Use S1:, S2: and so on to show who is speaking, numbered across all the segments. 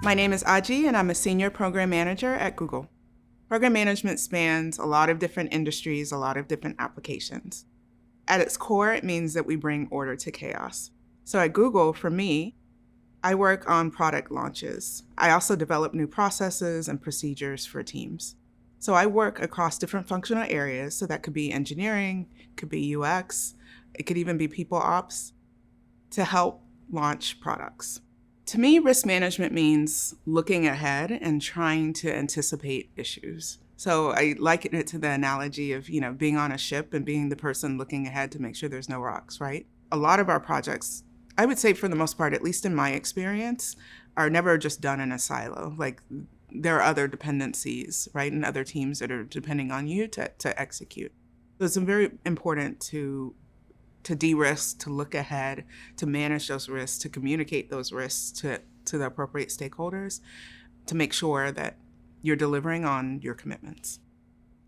S1: My name is Aji, and I'm a senior program manager at Google. Program management spans a lot of different industries, a lot of different applications. At its core, it means that we bring order to chaos. So at Google, for me, I work on product launches. I also develop new processes and procedures for teams. So I work across different functional areas. So that could be engineering, could be UX, it could even be people ops to help launch products. To me, risk management means looking ahead and trying to anticipate issues. So I liken it to the analogy of, being on a ship and being the person looking ahead to make sure there's no rocks, right? A lot of our projects, I would say for the most part, at least in my experience, are never just done in a silo. Like there are other dependencies, right? And other teams that are depending on you to execute. So it's very important to de-risk, to look ahead, to manage those risks, to communicate those risks to the appropriate stakeholders, to make sure that you're delivering on your commitments.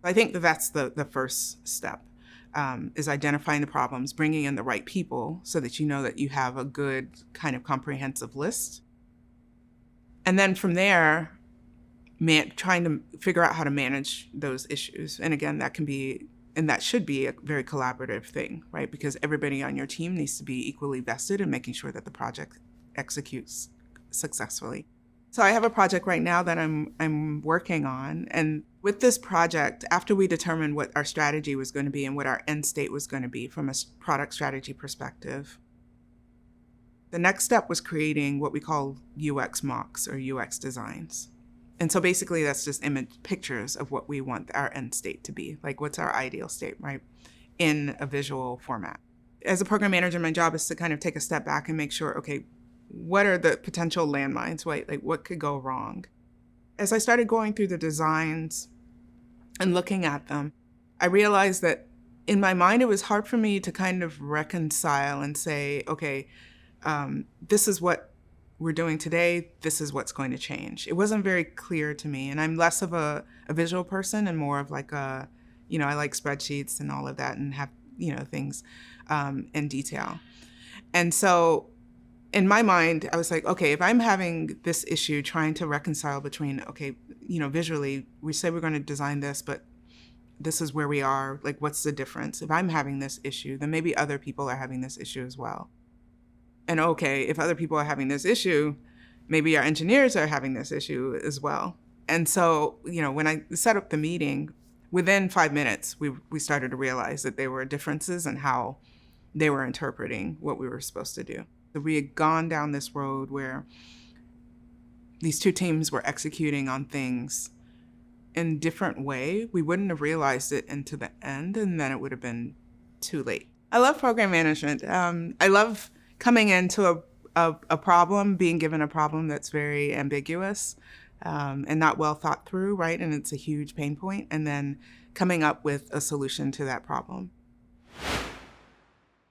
S1: I think that that's the first step, is identifying the problems, bringing in the right people so that you know that you have a good kind of comprehensive list. And then from there, trying to figure out how to manage those issues. And again, that should be a very collaborative thing, right? Because everybody on your team needs to be equally vested in making sure that the project executes successfully. So I have a project right now that I'm working on. And with this project, after we determined what our strategy was going to be and what our end state was going to be from a product strategy perspective, the next step was creating what we call UX mocks or UX designs. And so basically that's just pictures of what we want our end state to be, like what's our ideal state, right, in a visual format. As a program manager, my job is to kind of take a step back and make sure, okay, what are the potential landmines, right? Like what could go wrong? As I started going through the designs and looking at them, I realized that in my mind, it was hard for me to kind of reconcile and say, okay, this is what we're doing today, this is what's going to change. It wasn't very clear to me. And I'm less of a visual person and more of like I like spreadsheets and all of that and have, things in detail. And so in my mind, I was like, okay, if I'm having this issue trying to reconcile between, okay, visually, we say we're going to design this, but this is where we are, like, what's the difference? If I'm having this issue, then maybe other people are having this issue as well. And okay, if other people are having this issue, maybe our engineers are having this issue as well. And so, when I set up the meeting, within 5 minutes, we started to realize that there were differences in how they were interpreting what we were supposed to do. So we had gone down this road where these two teams were executing on things in different way. We wouldn't have realized it into the end, and then it would have been too late. I love program management. I love coming into a problem, being given a problem that's very ambiguous and not well thought through, right? And it's a huge pain point, and then coming up with a solution to that problem.